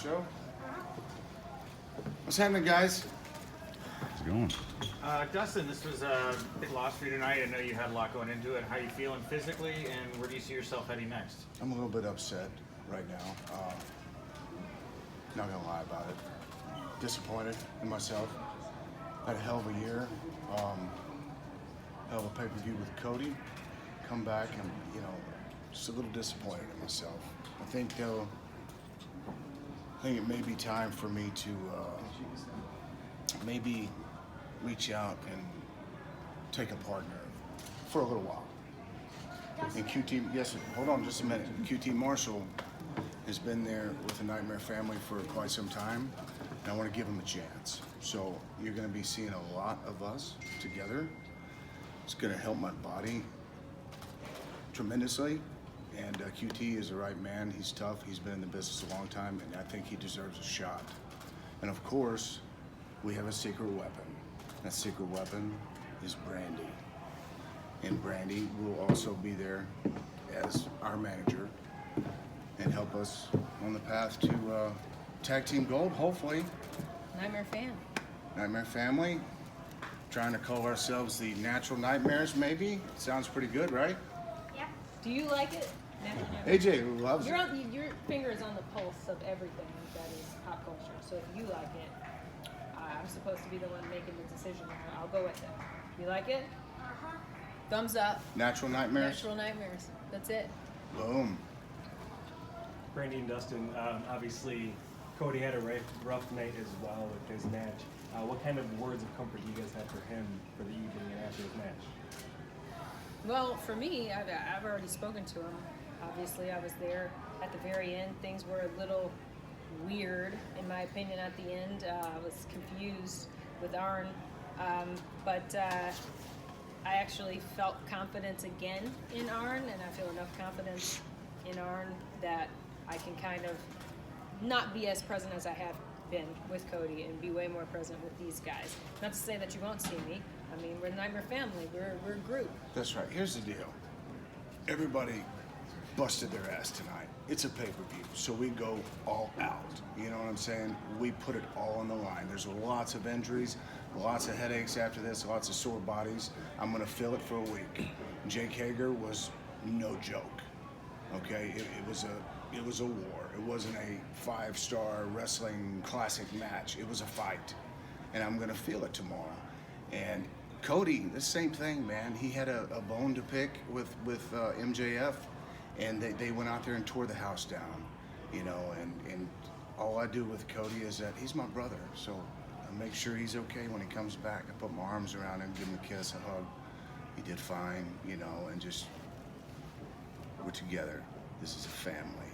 show. What's happening, guys? How's it going? Dustin, this was a big loss for you tonight. I know you had a lot going into it. How are you feeling physically, and where do you see yourself heading next? I'm a little bit upset right now. Not gonna lie about it. Disappointed in myself. Had a hell of a year. Hell of a pay-per-view with Cody. Come back and, just a little disappointed in myself. I think it may be time for me to maybe reach out and take a partner for a little while. And QT, yes, hold on just a minute. QT Marshall has been there with the Nightmare family for quite some time, and I want to give him a chance. So you're going to be seeing a lot of us together. It's going to help my body tremendously. And QT is the right man. He's tough. He's been in the business a long time, and I think he deserves a shot. And of course, we have a secret weapon. That secret weapon is Brandi. And Brandi will also be there as our manager and help us on the path to tag team gold, hopefully. Nightmare fan. Nightmare family. Trying to call ourselves the Natural Nightmares, maybe. Sounds pretty good, right? Yeah. Do you like it? AJ loves it. Your finger is on the pulse of everything that is pop culture. So if you like it, I'm supposed to be the one making the decision. I'll go with it. You like it? Uh-huh. Thumbs up. Natural Nightmares? Natural Nightmares. That's it. Boom. Brandi and Dustin, obviously Cody had a rough night as well with his match. What kind of words of comfort do you guys have for him for the evening and after his match? Well, for me, I've already spoken to him. Obviously, I was there at the very end. Things were a little weird, in my opinion, at the end. I was confused with Arn, but I actually felt confidence again in Arn, and I feel enough confidence in Arn that I can kind of not be as present as I have been with Cody and be way more present with these guys. Not to say that you won't see me. I mean, we're the Nightmare family. We're a group. That's right. Here's the deal. Everybody busted their ass tonight. It's a pay-per-view, so we go all out. You know what I'm saying? We put it all on the line. There's lots of injuries, lots of headaches after this, lots of sore bodies. I'm gonna feel it for a week. Jake Hager was no joke. Okay, it was a war. It wasn't a 5-star wrestling classic match. It was a fight, and I'm gonna feel it tomorrow. And Cody, the same thing, man. He had a bone to pick with MJF, and they went out there and tore the house down, and all I do with Cody is that he's my brother, so I make sure he's okay when he comes back. I put my arms around him, give him a kiss, a hug. He did fine, and just, we're together. This is a family.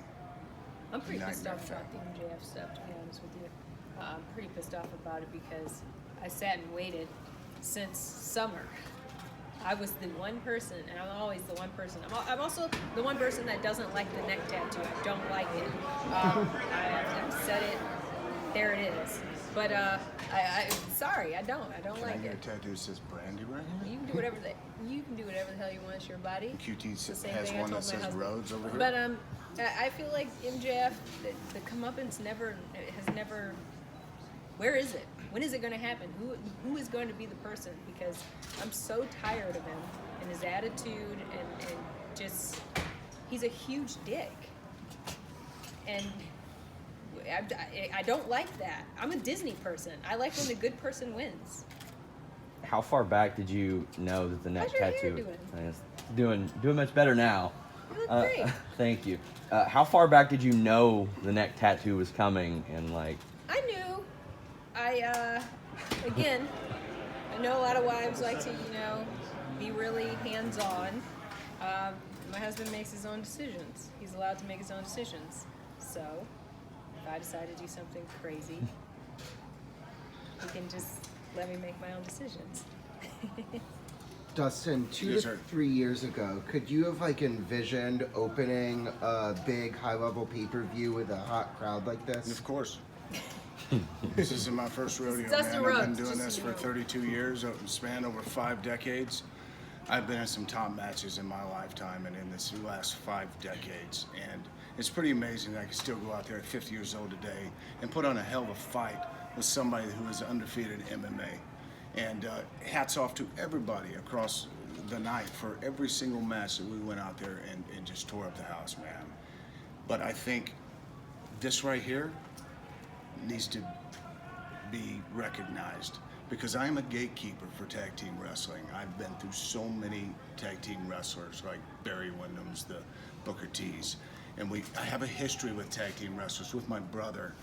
I'm pretty pissed Nightmare off about the MJF stuff, to be honest with you. I'm pretty pissed off about it because I sat and waited since summer. I was the one person, and I'm always the one person. I'm also the one person that doesn't like the neck tattoo. I don't like it. I've said it. There it is. But sorry, I don't Can like I get it. a tattoo that says Brandi right here? You can do whatever the hell you want. It's your body. QT It's the same has thing I one that told my says husband. Rhodes over here. But I feel like MJF, the comeuppance has never. Where is it? When is it going to happen? Who is going to be the person? Because I'm so tired of him and his attitude and just he's a huge dick. And I don't like that. I'm a Disney person. I like when the good person wins. How far back did you know that the neck How's your hair tattoo? doing? Doing much better now. You look great. Thank you. How far back did you know the neck tattoo was coming? And like, I knew. Again, I know a lot of wives like to, be really hands-on. My husband makes his own decisions. He's allowed to make his own decisions. So, if I decide to do something crazy, he can just let me make my own decisions. Dustin, 2 Yes, to sir. 3 years ago, could you have envisioned opening a big high-level pay-per-view with a hot crowd like this? Of course. This isn't my first rodeo, Dustin man. I've been Rhodes, doing just this so for you know. 32 years, spanned over 5 decades. I've been in some top matches in my lifetime and in this last 5 decades, and it's pretty amazing that I can still go out there at 50 years old today and put on a hell of a fight with somebody who is undefeated in MMA. And hats off to everybody across the night for every single match that we went out there and just tore up the house, man. But I think this right here needs to be recognized, because I am a gatekeeper for tag team wrestling. I've been through so many tag team wrestlers like Barry Windham's, the Booker T's, and I have a history with tag team wrestlers with my brother,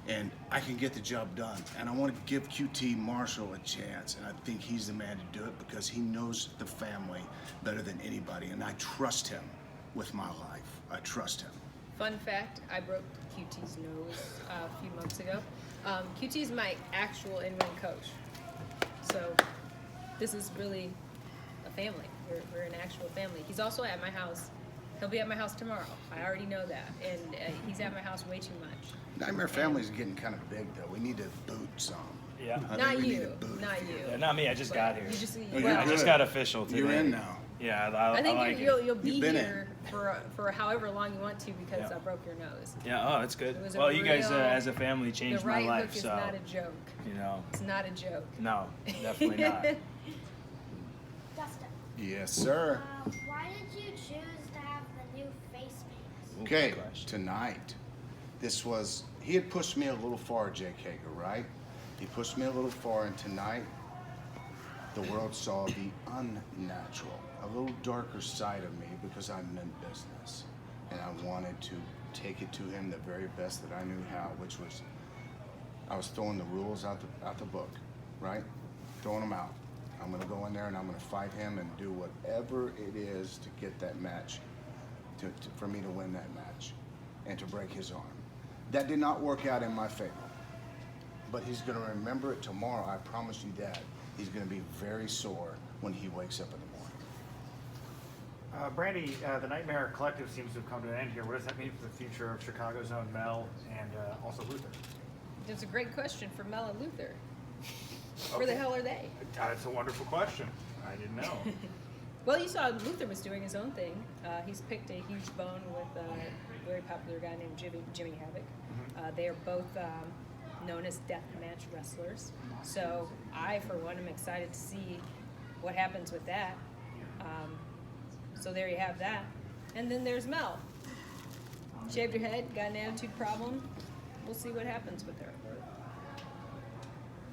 and I can get the job done. And I want to give QT Marshall a chance, and I think he's the man to do it because he knows the family better than anybody, and I trust him with my life. I trust him. Fun fact, I broke QT's nose a few months ago. QT's my actual in-ring coach. So this is really a family. We're an actual family. He's also at my house. He'll be at my house tomorrow. I already know that. And he's at my house way too much. Nightmare Family's getting kind of big, though. We need to boot some. Yeah. I think Not we need you. to boot. Not you. Yeah, not me. I just got here. You just, you're well, I just got official today. You're in now. Yeah, I think like you'll be You've been here for however long you want to because Yeah. I broke your nose. Yeah, oh, that's good. It was a Well, you guys real- as a family The changed right my life, hook is so not a joke. you know, It's not a joke. no, definitely not. Dustin, Yes, sir. why did you choose to have the new face paint? Okay, Good question. tonight, he had pushed me a little far, Jake Hager, right? He pushed me a little far, and tonight, the world saw the unnatural, a little darker side of me because I meant business. And I wanted to take it to him the very best that I knew how, which was, I was throwing the rules out the book, right? Throwing them out. I'm gonna go in there and I'm gonna fight him and do whatever it is to get that match, for me to win that match and to break his arm. That did not work out in my favor, but he's gonna remember it tomorrow. I promise you that. He's gonna be very sore when he wakes up in the morning. Brandi, the Nightmare Collective seems to have come to an end here. What does that mean for the future of Chicago's own Mel and also Luther? It's a great question for Mel and Luther. Where the hell are they? That's a wonderful question. I didn't know. Well, you saw Luther was doing his own thing. He's picked a huge bone with a very popular guy named Jimmy Havoc. They are both known as deathmatch wrestlers. So I, for one, am excited to see what happens with that. So there you have that. And then there's Mel. Shaved her head, got an attitude problem. We'll see what happens with her.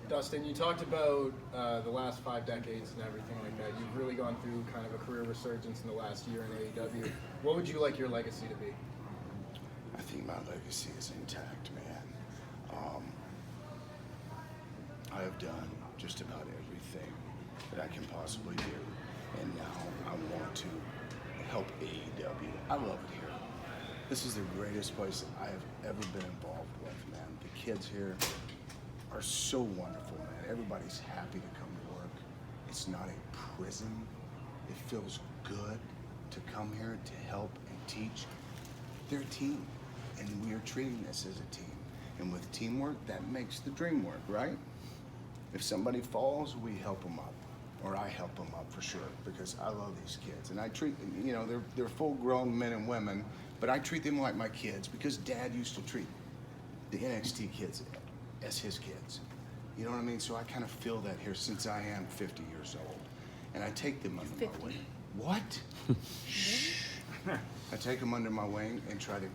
Dustin, you talked about the last 5 decades and everything like that. You've really gone through kind of a career resurgence in the last year in AEW. What would you like your legacy to be? I think my legacy is intact, man. I have done just about everything that I can possibly do, and now I want to help AEW. I love it here. This is the greatest place that I have ever been involved with, man. The kids here are so wonderful, man. Everybody's happy to come to work. It's not a prison. It feels good to come here to help and teach. They're a team, and we are treating this as a team. And with teamwork, that makes the dream work, right? If somebody falls, we help them up, or I help them up for sure, because I love these kids. And I treat, you know, they're full-grown men and women, but I treat them like my kids because Dad used to treat the NXT kids as his kids. You know what I mean? So I kind of feel that here since I am 50 years old. And I take them under my wing. What? Shh. I take them under my wing and try to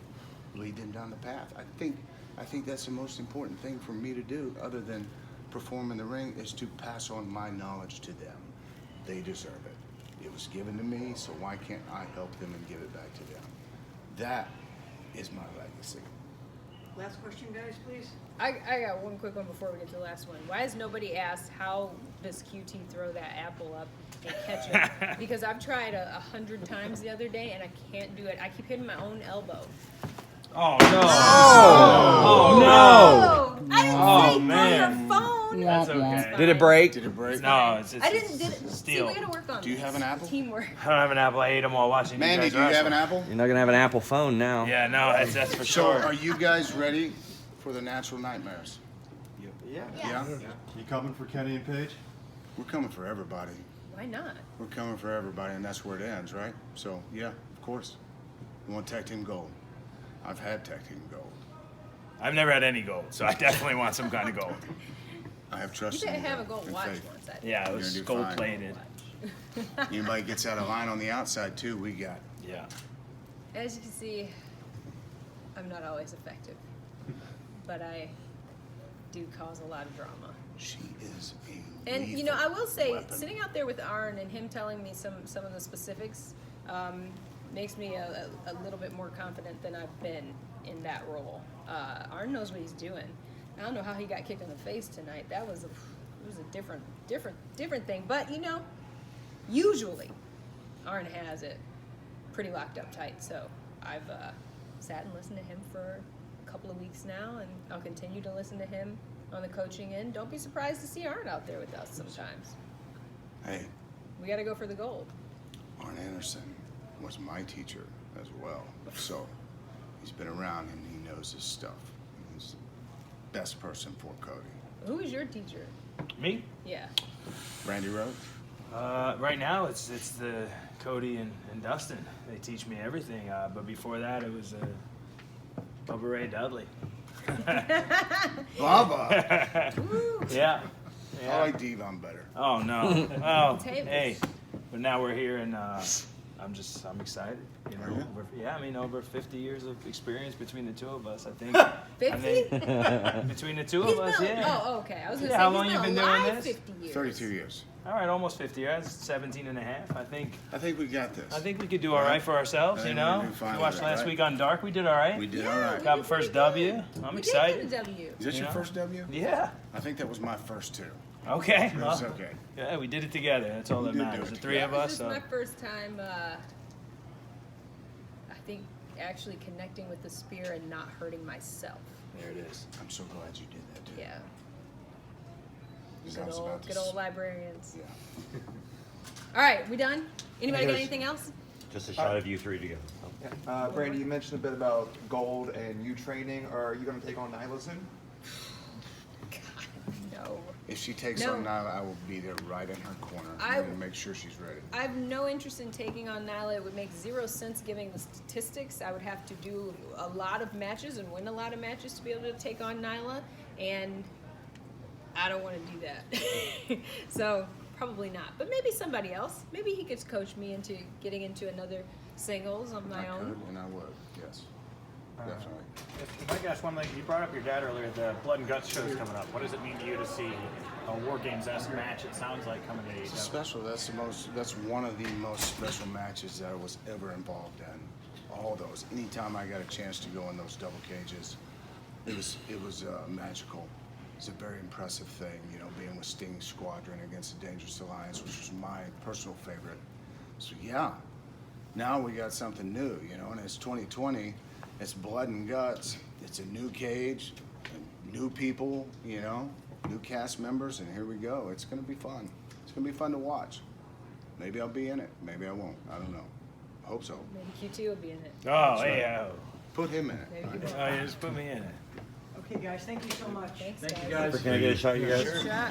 lead them down the path. I think that's the most important thing for me to do, other than perform in the ring, is to pass on my knowledge to them. They deserve it. It was given to me, so why can't I help them and give it back to them? That is my legacy. Last question, guys, please. I got one quick one before we get to the last one. Why has nobody asked how does QT throw that apple up and catch it? Because I've tried 100 times the other day and I can't do it. I keep hitting my own elbow. Oh no! Oh, no! I didn't Oh, say man. throw your phone. That's okay. Did it break? Did it break? No, it's I didn't. Did it? See, steel. we gotta work on. Do you this. have an apple? Teamwork. I don't have an apple. I ate them while watching Mandy, you guys do you have an wrestle. apple? You're not gonna have an Apple phone now. Yeah, no, that's for So, sure. are you guys ready for the natural nightmares? Yeah. Yeah? Yes. You coming for Kenny and Paige? We're coming for everybody. Why not? We're coming for everybody, and that's where it ends, right? So, yeah, of course. We want tag team gold. I've had tag team gold. I've never had any gold, so I definitely want some kind of gold. I have trust You in didn't you have a guys, gold and watch faith. once. I think. Yeah, it You're was gonna do gold fine. plated. Anybody gets out of line on the outside, too, we got. Yeah. As you can see, I'm not always effective, but I do cause a lot of drama. She is a And you know, I will say, weapon. sitting out there with Arn and him telling me some of the specifics makes me a little bit more confident than I've been in that role. Arn knows what he's doing. I don't know how he got kicked in the face tonight. It was a different thing. But you know, usually Arn has it pretty locked up tight. So I've sat and listened to him for a couple of weeks now, and I'll continue to listen to him on the coaching end. Don't be surprised to see Arn out there with us sometimes. Hey, We got to go for the gold. Arn Anderson was my teacher as well. So he's been around and he knows his stuff. He's the best person for Cody. Who is your teacher? Me? Yeah. Brandi Rhodes? Right now, it's the Cody and Dustin. They teach me everything. But before that, it was Bubba Ray Dudley. Bubba! Yeah. I like Devon better. Oh no. Oh, Tables. hey. But now we're here, and I'm excited. You know. Are you? Over 50 years of experience between the two of us. I think. 50? Between the two He's of us, been, yeah. Oh, okay. I was gonna Yeah, say, how he's long you been doing alive this? 50 years. 32 years. All right, almost 50 years. 17 and a half. I think We got this. I think we could do all right for ourselves. I You think know. we do fine You watched with it, last right? week on Dark. We did all right. We did Yeah, all right. we Got did the first pretty good. W. I'm We excited. did get a W. Is that You your know? first W? Yeah. I think that was my first two. Okay. It was okay. Yeah, we did it together. That's all We that did do matters. it The three together. of This us. is So. my first time, I think, actually connecting with the spear and not hurting myself. There it is. I'm so glad you did that, too. Yeah. 'Cause I was about to Good old librarians. Yeah. All right, we done? Anybody got Yes. anything else? Just a shot of you three together. Brandi, you mentioned a bit about gold and you training. Are you going to take on Nyla soon? No. If she takes No. on Nyla, I will be there right in her corner. I- I'm going to make sure she's ready. I have no interest in taking on Nyla. It would make zero sense giving the statistics. I would have to do a lot of matches and win a lot of matches to be able to take on Nyla, and I don't want to do that. So probably not. But maybe somebody else. Maybe he could coach me into getting into another singles on my I own. could and I would, yes. Definitely. If I could ask one thing, you brought up your dad earlier. The Blood and Guts show's coming up. What does it mean to you to see a War Games-esque match? It sounds like coming to It's AEW. special. That's one of the most special matches that I was ever involved in. All those. Anytime I got a chance to go in those double cages, it was magical. It's a very impressive thing, you know, being with Sting's squadron against the Dangerous Alliance, which was my personal favorite. So yeah, now we got something new, you know, and it's 2020. It's blood and guts. It's a new cage, new people, you know, new cast members, and here we go. It's gonna be fun. It's gonna be fun to watch. Maybe I'll be in it. Maybe I won't. I don't know. Hope so. Maybe Q2 will be in it. Oh, hey, Put him in it. Maybe he oh, will. yeah, just put me in it. Okay, guys, thank you so much. Thanks, Thank you, guys. guys. Can I get a shot, you guys? Shot.